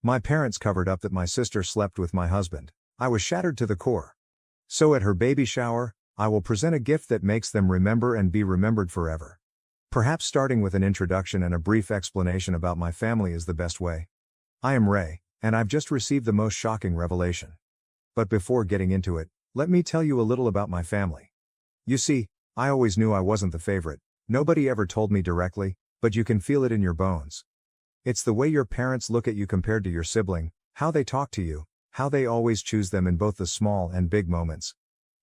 My parents covered up that my sister slept with my husband. I was shattered to the core. So at her baby shower, I will present a gift that makes them remember and be remembered forever. Perhaps starting with an introduction and a brief explanation about my family is the best way. I am Ray, and I've just received the most shocking revelation. But before getting into it, let me tell you a little about my family. You see, I always knew I wasn't the favorite. Nobody ever told me directly, but you can feel it in your bones. It's the way your parents look at you compared to your sibling, how they talk to you, how they always choose them in both the small and big moments.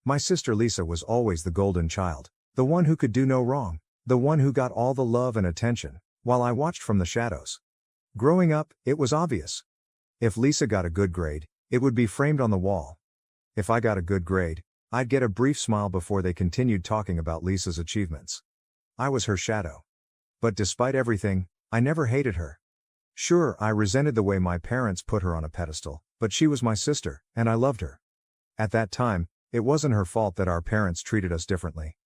My sister Lisa was always the golden child, the one who could do no wrong, the one who got all the love and attention, while I watched from the shadows. Growing up, it was obvious. If Lisa got a good grade, it would be framed on the wall. If I got a good grade, I'd get a brief smile before they continued talking about Lisa's achievements. I was her shadow. But despite everything, I never hated her. Sure, I resented the way my parents put her on a pedestal, but she was my sister, and I loved her. At that time, it wasn't her fault that our parents treated us differently.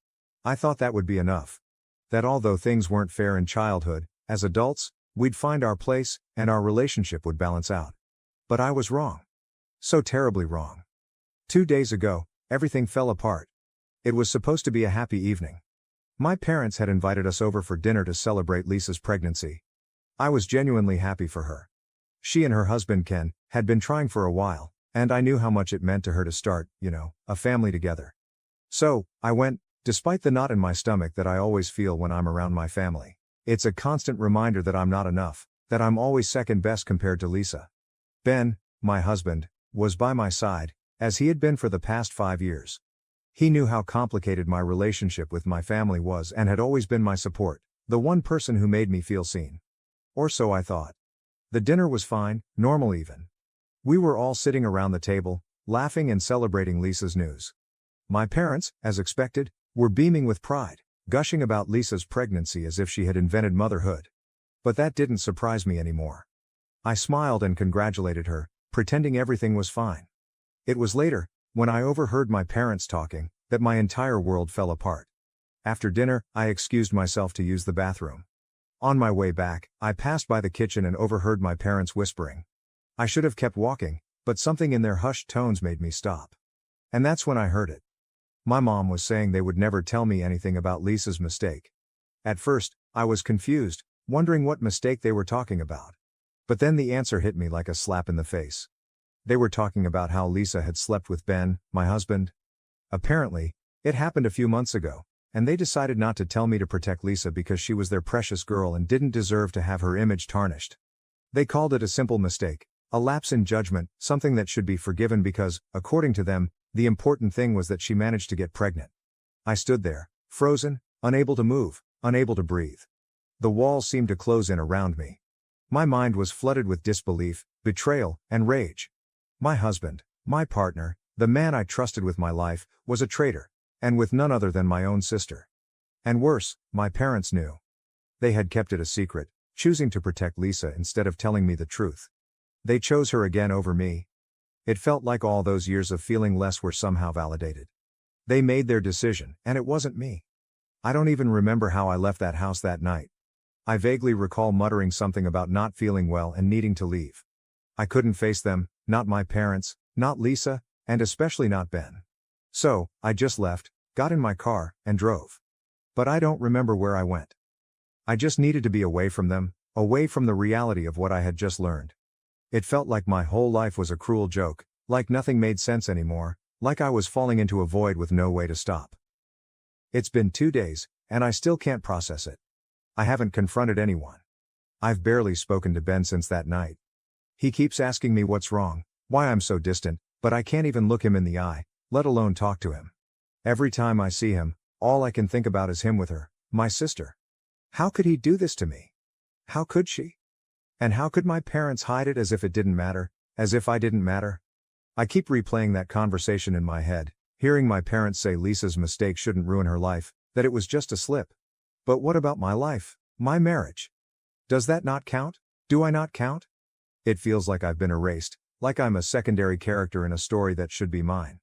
I thought that would be enough. That although things weren't fair in childhood, as adults, we'd find our place, and our relationship would balance out. But I was wrong. So terribly wrong. 2 days ago, everything fell apart. It was supposed to be a happy evening. My parents had invited us over for dinner to celebrate Lisa's pregnancy. I was genuinely happy for her. She and her husband Ken had been trying for a while, and I knew how much it meant to her to start, a family together. So, I went, despite the knot in my stomach that I always feel when I'm around my family. It's a constant reminder that I'm not enough, that I'm always second best compared to Lisa. Ben, my husband, was by my side, as he had been for the past 5 years. He knew how complicated my relationship with my family was and had always been my support, the one person who made me feel seen. Or so I thought. The dinner was fine, normal even. We were all sitting around the table, laughing and celebrating Lisa's news. My parents, as expected, were beaming with pride, gushing about Lisa's pregnancy as if she had invented motherhood. But that didn't surprise me anymore. I smiled and congratulated her, pretending everything was fine. It was later, when I overheard my parents talking, that my entire world fell apart. After dinner, I excused myself to use the bathroom. On my way back, I passed by the kitchen and overheard my parents whispering. I should have kept walking, but something in their hushed tones made me stop. And that's when I heard it. My mom was saying they would never tell me anything about Lisa's mistake. At first, I was confused, wondering what mistake they were talking about. But then the answer hit me like a slap in the face. They were talking about how Lisa had slept with Ben, my husband. Apparently, it happened a few months ago, and they decided not to tell me to protect Lisa because she was their precious girl and didn't deserve to have her image tarnished. They called it a simple mistake, a lapse in judgment, something that should be forgiven because, according to them, the important thing was that she managed to get pregnant. I stood there, frozen, unable to move, unable to breathe. The walls seemed to close in around me. My mind was flooded with disbelief, betrayal, and rage. My husband, my partner, the man I trusted with my life, was a traitor, and with none other than my own sister. And worse, my parents knew. They had kept it a secret, choosing to protect Lisa instead of telling me the truth. They chose her again over me. It felt like all those years of feeling less were somehow validated. They made their decision, and it wasn't me. I don't even remember how I left that house that night. I vaguely recall muttering something about not feeling well and needing to leave. I couldn't face them, not my parents, not Lisa, and especially not Ben. So, I just left, got in my car, and drove. But I don't remember where I went. I just needed to be away from them, away from the reality of what I had just learned. It felt like my whole life was a cruel joke, like nothing made sense anymore, like I was falling into a void with no way to stop. It's been 2 days, and I still can't process it. I haven't confronted anyone. I've barely spoken to Ben since that night. He keeps asking me what's wrong, why I'm so distant, but I can't even look him in the eye, let alone talk to him. Every time I see him, all I can think about is him with her, my sister. How could he do this to me? How could she? And how could my parents hide it as if it didn't matter, as if I didn't matter? I keep replaying that conversation in my head, hearing my parents say Lisa's mistake shouldn't ruin her life, that it was just a slip. But what about my life, my marriage? Does that not count? Do I not count? It feels like I've been erased, like I'm a secondary character in a story that should be mine.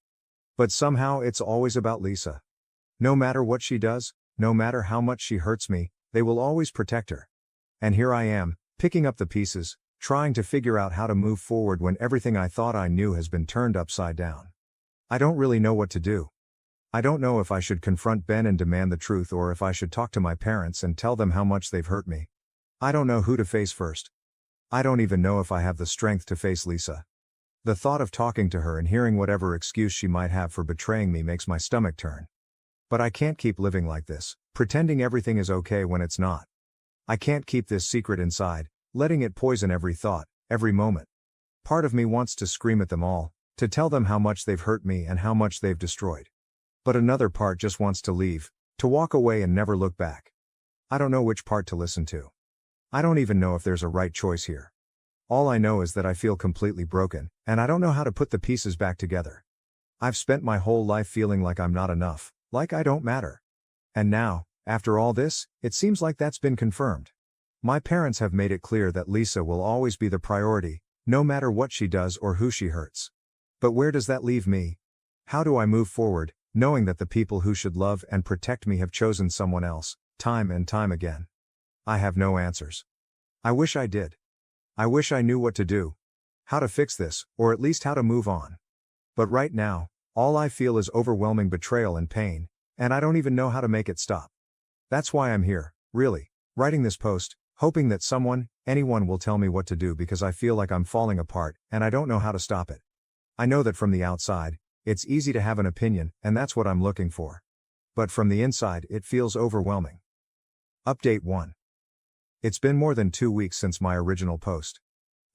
But somehow it's always about Lisa. No matter what she does, no matter how much she hurts me, they will always protect her. And here I am, picking up the pieces, trying to figure out how to move forward when everything I thought I knew has been turned upside down. I don't really know what to do. I don't know if I should confront Ben and demand the truth or if I should talk to my parents and tell them how much they've hurt me. I don't know who to face first. I don't even know if I have the strength to face Lisa. The thought of talking to her and hearing whatever excuse she might have for betraying me makes my stomach turn. But I can't keep living like this, pretending everything is okay when it's not. I can't keep this secret inside, letting it poison every thought, every moment. Part of me wants to scream at them all, to tell them how much they've hurt me and how much they've destroyed. But another part just wants to leave, to walk away and never look back. I don't know which part to listen to. I don't even know if there's a right choice here. All I know is that I feel completely broken, and I don't know how to put the pieces back together. I've spent my whole life feeling like I'm not enough, like I don't matter. And now, after all this, it seems like that's been confirmed. My parents have made it clear that Lisa will always be the priority, no matter what she does or who she hurts. But where does that leave me? How do I move forward, knowing that the people who should love and protect me have chosen someone else, time and time again? I have no answers. I wish I did. I wish I knew what to do. How to fix this, or at least how to move on. But right now, all I feel is overwhelming betrayal and pain, and I don't even know how to make it stop. That's why I'm here, really, writing this post, hoping that someone, anyone will tell me what to do because I feel like I'm falling apart, and I don't know how to stop it. I know that from the outside, it's easy to have an opinion, and that's what I'm looking for. But from the inside, it feels overwhelming. Update 1. It's been more than 2 weeks since my original post.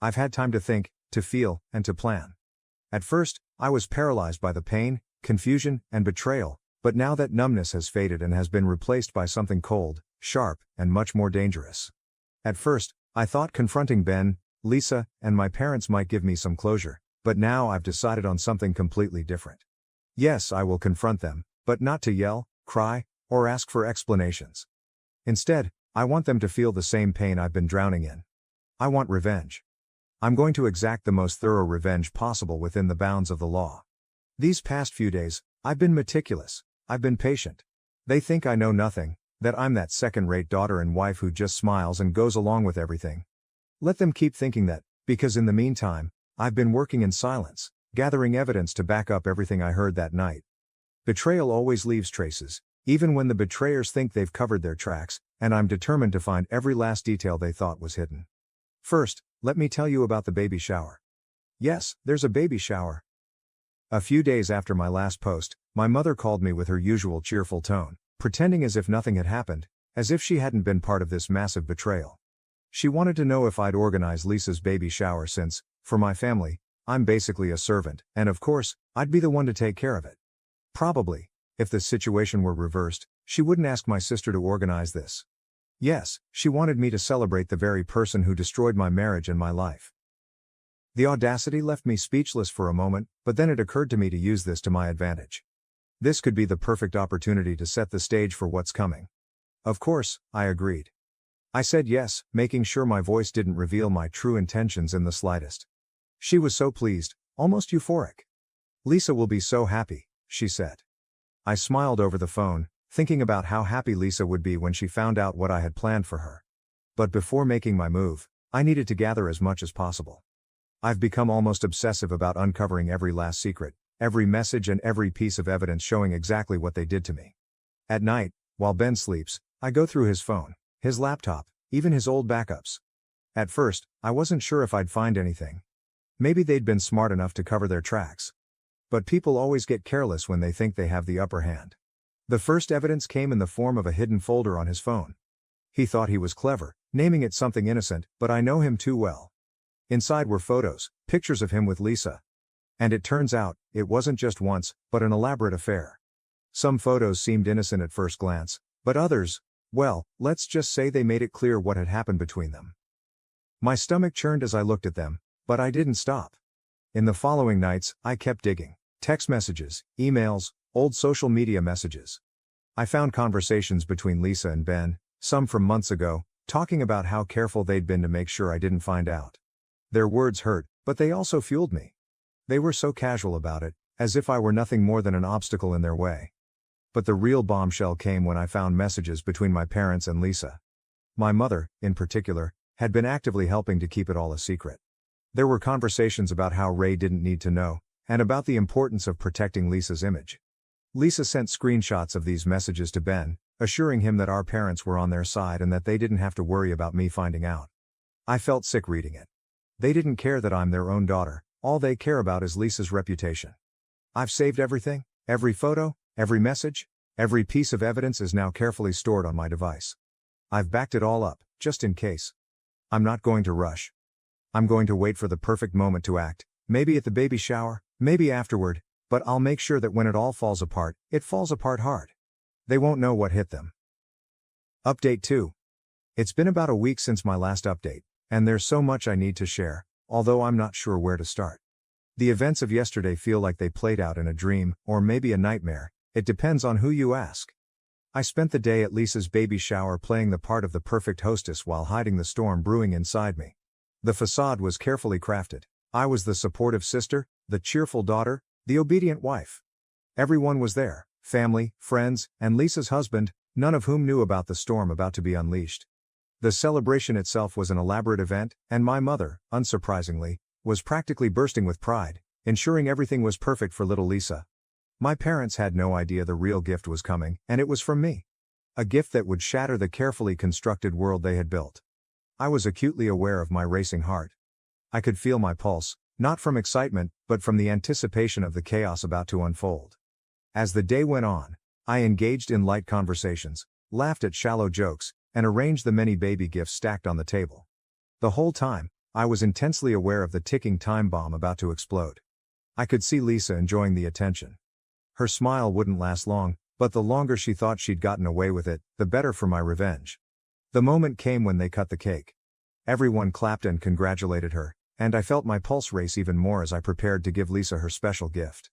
I've had time to think, to feel, and to plan. At first, I was paralyzed by the pain, confusion, and betrayal, but now that numbness has faded and has been replaced by something cold, sharp, and much more dangerous. At first, I thought confronting Ben, Lisa, and my parents might give me some closure, but now I've decided on something completely different. Yes, I will confront them, but not to yell, cry, or ask for explanations. Instead, I want them to feel the same pain I've been drowning in. I want revenge. I'm going to exact the most thorough revenge possible within the bounds of the law. These past few days, I've been meticulous, I've been patient. They think I know nothing, that I'm that second-rate daughter and wife who just smiles and goes along with everything. Let them keep thinking that, because in the meantime, I've been working in silence, gathering evidence to back up everything I heard that night. Betrayal always leaves traces, even when the betrayers think they've covered their tracks, and I'm determined to find every last detail they thought was hidden. First, let me tell you about the baby shower. Yes, there's a baby shower. A few days after my last post, my mother called me with her usual cheerful tone, pretending as if nothing had happened, as if she hadn't been part of this massive betrayal. She wanted to know if I'd organize Lisa's baby shower since, for my family, I'm basically a servant, and of course, I'd be the one to take care of it. Probably, if the situation were reversed, she wouldn't ask my sister to organize this. Yes, she wanted me to celebrate the very person who destroyed my marriage and my life. The audacity left me speechless for a moment, but then it occurred to me to use this to my advantage. This could be the perfect opportunity to set the stage for what's coming. Of course, I agreed. I said yes, making sure my voice didn't reveal my true intentions in the slightest. She was so pleased, almost euphoric. "Lisa will be so happy," she said. I smiled over the phone, thinking about how happy Lisa would be when she found out what I had planned for her. But before making my move, I needed to gather as much as possible. I've become almost obsessive about uncovering every last secret, every message and every piece of evidence showing exactly what they did to me. At night, while Ben sleeps, I go through his phone, his laptop, even his old backups. At first, I wasn't sure if I'd find anything. Maybe they'd been smart enough to cover their tracks. But people always get careless when they think they have the upper hand. The first evidence came in the form of a hidden folder on his phone. He thought he was clever, naming it something innocent, but I know him too well. Inside were photos, pictures of him with Lisa. And it turns out, it wasn't just once, but an elaborate affair. Some photos seemed innocent at first glance, but others, well, let's just say they made it clear what had happened between them. My stomach churned as I looked at them, but I didn't stop. In the following nights, I kept digging. Text messages, emails, old social media messages. I found conversations between Lisa and Ben, some from months ago, talking about how careful they'd been to make sure I didn't find out. Their words hurt, but they also fueled me. They were so casual about it, as if I were nothing more than an obstacle in their way. But the real bombshell came when I found messages between my parents and Lisa. My mother, in particular, had been actively helping to keep it all a secret. There were conversations about how Ray didn't need to know, and about the importance of protecting Lisa's image. Lisa sent screenshots of these messages to Ben, assuring him that our parents were on their side and that they didn't have to worry about me finding out. I felt sick reading it. They didn't care that I'm their own daughter, all they care about is Lisa's reputation. I've saved everything, every photo, every message, every piece of evidence is now carefully stored on my device. I've backed it all up, just in case. I'm not going to rush. I'm going to wait for the perfect moment to act, maybe at the baby shower, maybe afterward, but I'll make sure that when it all falls apart, it falls apart hard. They won't know what hit them. Update 2. It's been about a week since my last update, and there's so much I need to share, although I'm not sure where to start. The events of yesterday feel like they played out in a dream, or maybe a nightmare, it depends on who you ask. I spent the day at Lisa's baby shower playing the part of the perfect hostess while hiding the storm brewing inside me. The facade was carefully crafted. I was the supportive sister, the cheerful daughter, the obedient wife. Everyone was there, family, friends, and Lisa's husband, none of whom knew about the storm about to be unleashed. The celebration itself was an elaborate event, and my mother, unsurprisingly, was practically bursting with pride, ensuring everything was perfect for little Lisa. My parents had no idea the real gift was coming, and it was from me. A gift that would shatter the carefully constructed world they had built. I was acutely aware of my racing heart. I could feel my pulse, not from excitement, but from the anticipation of the chaos about to unfold. As the day went on, I engaged in light conversations, laughed at shallow jokes, and arranged the many baby gifts stacked on the table. The whole time, I was intensely aware of the ticking time bomb about to explode. I could see Lisa enjoying the attention. Her smile wouldn't last long, but the longer she thought she'd gotten away with it, the better for my revenge. The moment came when they cut the cake. Everyone clapped and congratulated her, and I felt my pulse race even more as I prepared to give Lisa her special gift.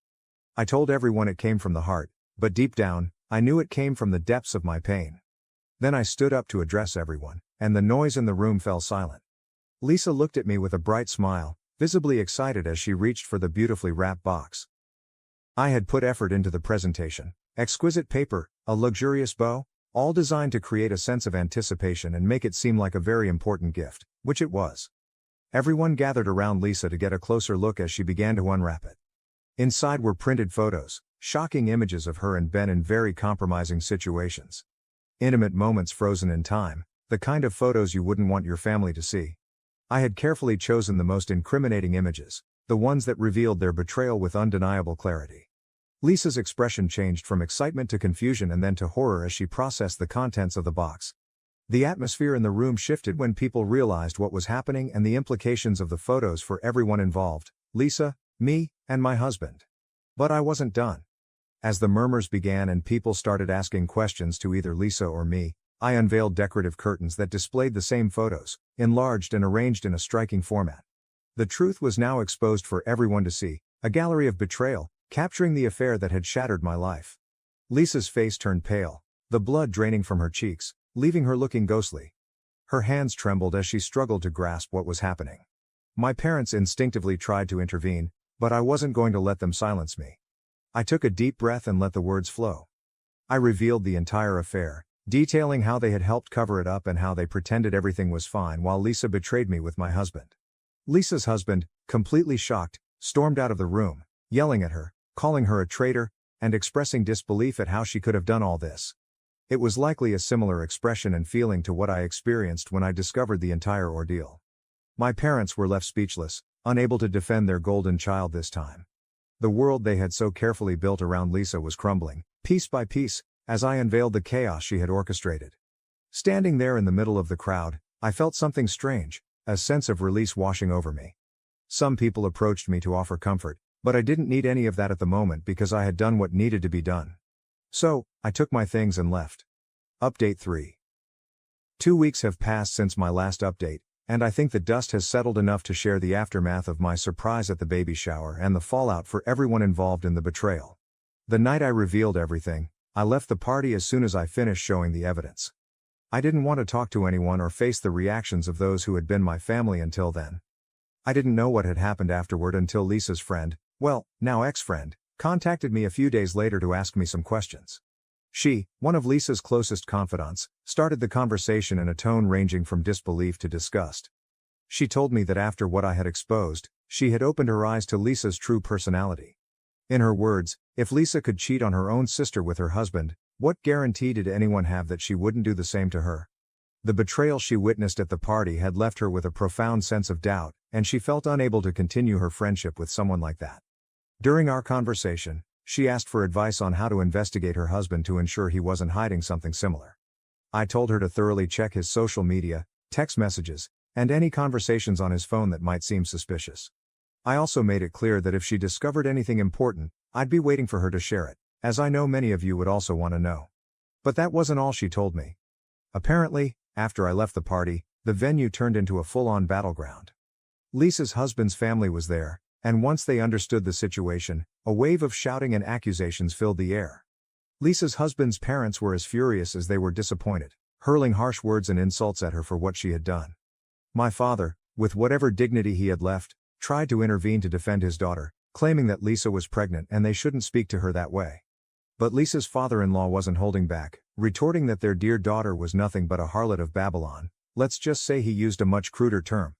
I told everyone it came from the heart, but deep down, I knew it came from the depths of my pain. Then I stood up to address everyone, and the noise in the room fell silent. Lisa looked at me with a bright smile, visibly excited as she reached for the beautifully wrapped box. I had put effort into the presentation, exquisite paper, a luxurious bow, all designed to create a sense of anticipation and make it seem like a very important gift, which it was. Everyone gathered around Lisa to get a closer look as she began to unwrap it. Inside were printed photos, shocking images of her and Ben in very compromising situations. Intimate moments frozen in time, the kind of photos you wouldn't want your family to see. I had carefully chosen the most incriminating images, the ones that revealed their betrayal with undeniable clarity. Lisa's expression changed from excitement to confusion and then to horror as she processed the contents of the box. The atmosphere in the room shifted when people realized what was happening and the implications of the photos for everyone involved, Lisa, me, and my husband. But I wasn't done. As the murmurs began and people started asking questions to either Lisa or me, I unveiled decorative curtains that displayed the same photos, enlarged and arranged in a striking format. The truth was now exposed for everyone to see, a gallery of betrayal, capturing the affair that had shattered my life. Lisa's face turned pale, the blood draining from her cheeks, leaving her looking ghostly. Her hands trembled as she struggled to grasp what was happening. My parents instinctively tried to intervene, but I wasn't going to let them silence me. I took a deep breath and let the words flow. I revealed the entire affair, detailing how they had helped cover it up and how they pretended everything was fine while Lisa betrayed me with my husband. Lisa's husband, completely shocked, stormed out of the room, yelling at her, calling her a traitor, and expressing disbelief at how she could have done all this. It was likely a similar expression and feeling to what I experienced when I discovered the entire ordeal. My parents were left speechless, unable to defend their golden child this time. The world they had so carefully built around Lisa was crumbling, piece by piece, as I unveiled the chaos she had orchestrated. Standing there in the middle of the crowd, I felt something strange, a sense of release washing over me. Some people approached me to offer comfort, but I didn't need any of that at the moment because I had done what needed to be done. So, I took my things and left. Update 3. 2 weeks have passed since my last update, and I think the dust has settled enough to share the aftermath of my surprise at the baby shower and the fallout for everyone involved in the betrayal. The night I revealed everything, I left the party as soon as I finished showing the evidence. I didn't want to talk to anyone or face the reactions of those who had been my family until then. I didn't know what had happened afterward until Lisa's friend, well, now ex-friend, contacted me a few days later to ask me some questions. She, one of Lisa's closest confidants, started the conversation in a tone ranging from disbelief to disgust. She told me that after what I had exposed, she had opened her eyes to Lisa's true personality. In her words, if Lisa could cheat on her own sister with her husband, what guarantee did anyone have that she wouldn't do the same to her? The betrayal she witnessed at the party had left her with a profound sense of doubt, and she felt unable to continue her friendship with someone like that. During our conversation, she asked for advice on how to investigate her husband to ensure he wasn't hiding something similar. I told her to thoroughly check his social media, text messages, and any conversations on his phone that might seem suspicious. I also made it clear that if she discovered anything important, I'd be waiting for her to share it, as I know many of you would also want to know. But that wasn't all she told me. Apparently, after I left the party, the venue turned into a full-on battleground. Lisa's husband's family was there, and once they understood the situation, a wave of shouting and accusations filled the air. Lisa's husband's parents were as furious as they were disappointed, hurling harsh words and insults at her for what she had done. My father, with whatever dignity he had left, tried to intervene to defend his daughter, claiming that Lisa was pregnant and they shouldn't speak to her that way. But Lisa's father-in-law wasn't holding back, retorting that their dear daughter was nothing but a harlot of Babylon. Let's just say he used a much cruder term.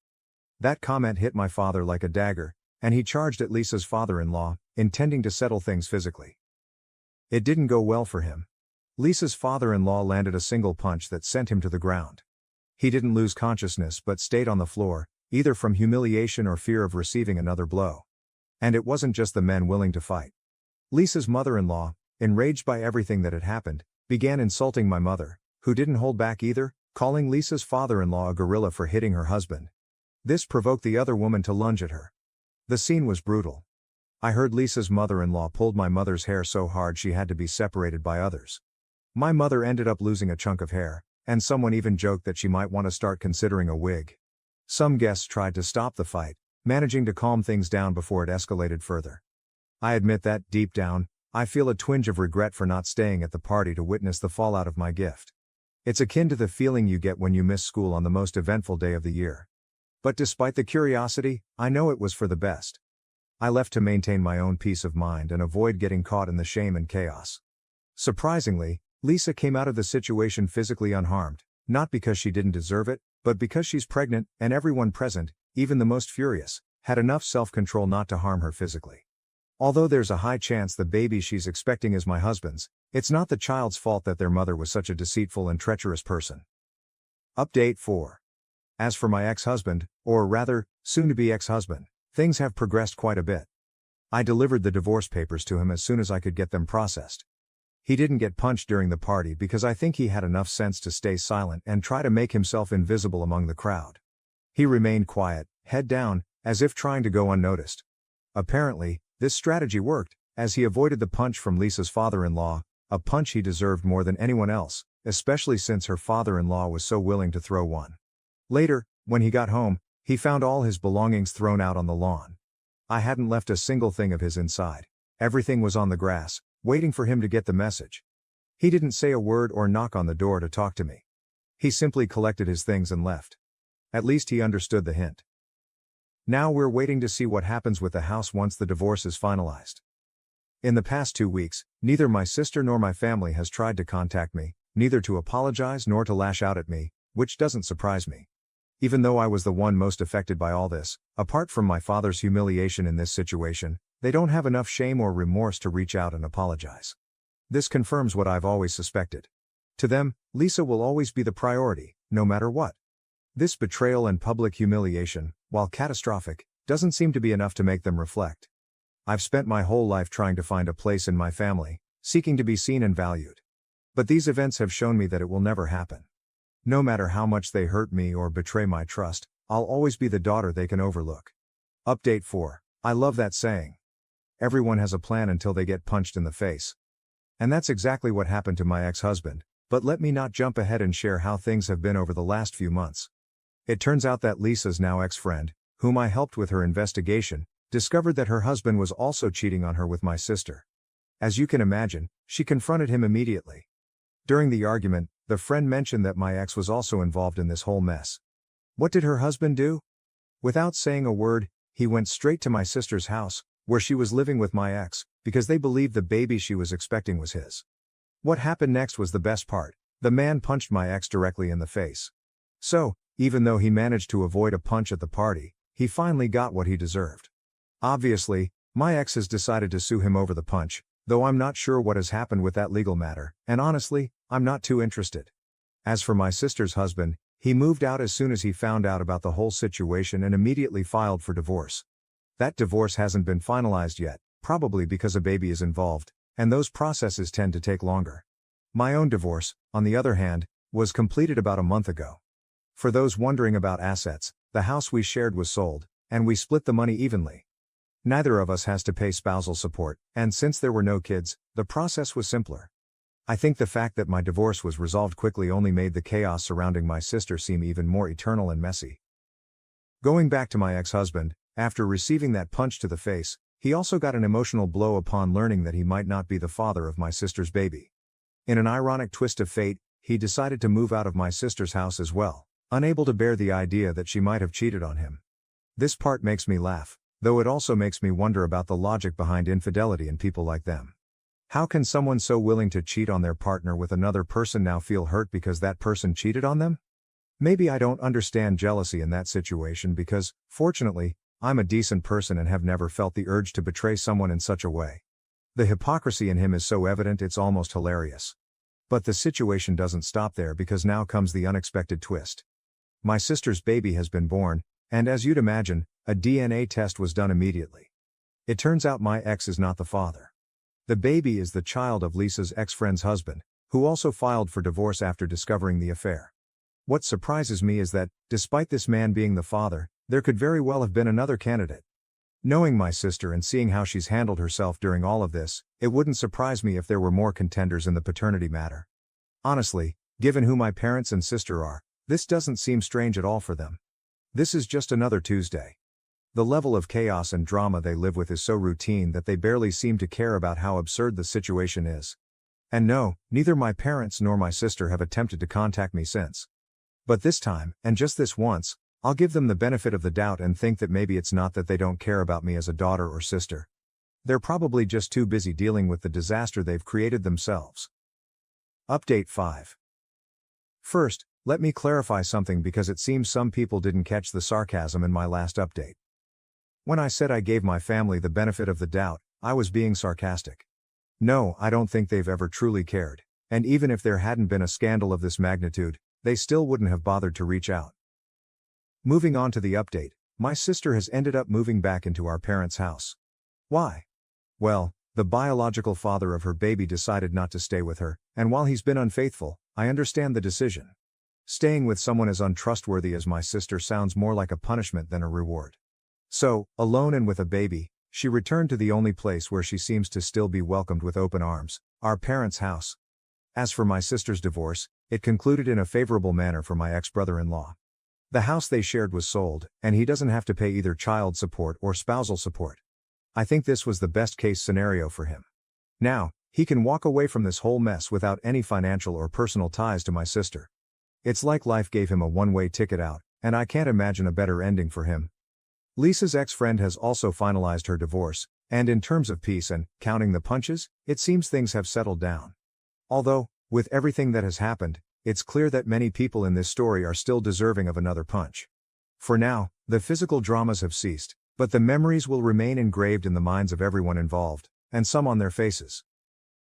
That comment hit my father like a dagger, and he charged at Lisa's father-in-law, intending to settle things physically. It didn't go well for him. Lisa's father-in-law landed a single punch that sent him to the ground. He didn't lose consciousness but stayed on the floor, either from humiliation or fear of receiving another blow. And it wasn't just the men willing to fight. Lisa's mother-in-law, enraged by everything that had happened, began insulting my mother, who didn't hold back either, calling Lisa's father-in-law a gorilla for hitting her husband. This provoked the other woman to lunge at her. The scene was brutal. I heard Lisa's mother-in-law pulled my mother's hair so hard she had to be separated by others. My mother ended up losing a chunk of hair, and someone even joked that she might want to start considering a wig. Some guests tried to stop the fight, managing to calm things down before it escalated further. I admit that, deep down, I feel a twinge of regret for not staying at the party to witness the fallout of my gift. It's akin to the feeling you get when you miss school on the most eventful day of the year. But despite the curiosity, I know it was for the best. I left to maintain my own peace of mind and avoid getting caught in the shame and chaos. Surprisingly, Lisa came out of the situation physically unharmed, not because she didn't deserve it, but because she's pregnant, and everyone present, even the most furious, had enough self-control not to harm her physically. Although there's a high chance the baby she's expecting is my husband's, it's not the child's fault that their mother was such a deceitful and treacherous person. Update 4. As for my ex-husband, or rather, soon-to-be ex-husband, things have progressed quite a bit. I delivered the divorce papers to him as soon as I could get them processed. He didn't get punched during the party because I think he had enough sense to stay silent and try to make himself invisible among the crowd. He remained quiet, head down, as if trying to go unnoticed. Apparently, this strategy worked, as he avoided the punch from Lisa's father-in-law, a punch he deserved more than anyone else, especially since her father-in-law was so willing to throw one. Later, when he got home, he found all his belongings thrown out on the lawn. I hadn't left a single thing of his inside. Everything was on the grass, waiting for him to get the message. He didn't say a word or knock on the door to talk to me. He simply collected his things and left. At least he understood the hint. Now we're waiting to see what happens with the house once the divorce is finalized. In the past 2 weeks, neither my sister nor my family has tried to contact me, neither to apologize nor to lash out at me, which doesn't surprise me. Even though I was the one most affected by all this, apart from my father's humiliation in this situation, they don't have enough shame or remorse to reach out and apologize. This confirms what I've always suspected. To them, Lisa will always be the priority, no matter what. This betrayal and public humiliation, while catastrophic, doesn't seem to be enough to make them reflect. I've spent my whole life trying to find a place in my family, seeking to be seen and valued. But these events have shown me that it will never happen. No matter how much they hurt me or betray my trust, I'll always be the daughter they can overlook. Update 4. I love that saying. Everyone has a plan until they get punched in the face. And that's exactly what happened to my ex-husband, but let me not jump ahead and share how things have been over the last few months. It turns out that Lisa's now ex-friend, whom I helped with her investigation, discovered that her husband was also cheating on her with my sister. As you can imagine, she confronted him immediately. During the argument, the friend mentioned that my ex was also involved in this whole mess. What did her husband do? Without saying a word, he went straight to my sister's house, where she was living with my ex, because they believed the baby she was expecting was his. What happened next was the best part. The man punched my ex directly in the face. So, even though he managed to avoid a punch at the party, he finally got what he deserved. Obviously, my ex has decided to sue him over the punch, though I'm not sure what has happened with that legal matter, and honestly, I'm not too interested. As for my sister's husband, he moved out as soon as he found out about the whole situation and immediately filed for divorce. That divorce hasn't been finalized yet, probably because a baby is involved, and those processes tend to take longer. My own divorce, on the other hand, was completed about a month ago. For those wondering about assets, the house we shared was sold, and we split the money evenly. Neither of us has to pay spousal support, and since there were no kids, the process was simpler. I think the fact that my divorce was resolved quickly only made the chaos surrounding my sister seem even more eternal and messy. Going back to my ex-husband, after receiving that punch to the face, he also got an emotional blow upon learning that he might not be the father of my sister's baby. In an ironic twist of fate, he decided to move out of my sister's house as well, unable to bear the idea that she might have cheated on him. This part makes me laugh, though it also makes me wonder about the logic behind infidelity in people like them. How can someone so willing to cheat on their partner with another person now feel hurt because that person cheated on them? Maybe I don't understand jealousy in that situation because, fortunately, I'm a decent person and have never felt the urge to betray someone in such a way. The hypocrisy in him is so evident it's almost hilarious. But the situation doesn't stop there because now comes the unexpected twist. My sister's baby has been born, and as you'd imagine, a DNA test was done immediately. It turns out my ex is not the father. The baby is the child of Lisa's ex-friend's husband, who also filed for divorce after discovering the affair. What surprises me is that, despite this man being the father, there could very well have been another candidate. Knowing my sister and seeing how she's handled herself during all of this, it wouldn't surprise me if there were more contenders in the paternity matter. Honestly, given who my parents and sister are, this doesn't seem strange at all for them. This is just another Tuesday. The level of chaos and drama they live with is so routine that they barely seem to care about how absurd the situation is. And no, neither my parents nor my sister have attempted to contact me since. But this time, and just this once, I'll give them the benefit of the doubt and think that maybe it's not that they don't care about me as a daughter or sister. They're probably just too busy dealing with the disaster they've created themselves. Update 5. First, let me clarify something because it seems some people didn't catch the sarcasm in my last update. When I said I gave my family the benefit of the doubt, I was being sarcastic. No, I don't think they've ever truly cared, and even if there hadn't been a scandal of this magnitude, they still wouldn't have bothered to reach out. Moving on to the update, my sister has ended up moving back into our parents' house. Why? Well, the biological father of her baby decided not to stay with her, and while he's been unfaithful, I understand the decision. Staying with someone as untrustworthy as my sister sounds more like a punishment than a reward. So, alone and with a baby, she returned to the only place where she seems to still be welcomed with open arms, our parents' house. As for my sister's divorce, it concluded in a favorable manner for my ex-brother-in-law. The house they shared was sold, and he doesn't have to pay either child support or spousal support. I think this was the best-case scenario for him. Now, he can walk away from this whole mess without any financial or personal ties to my sister. It's like life gave him a one-way ticket out, and I can't imagine a better ending for him. Lisa's ex-friend has also finalized her divorce, and in terms of peace and counting the punches, it seems things have settled down. Although, with everything that has happened, it's clear that many people in this story are still deserving of another punch. For now, the physical dramas have ceased, but the memories will remain engraved in the minds of everyone involved, and some on their faces.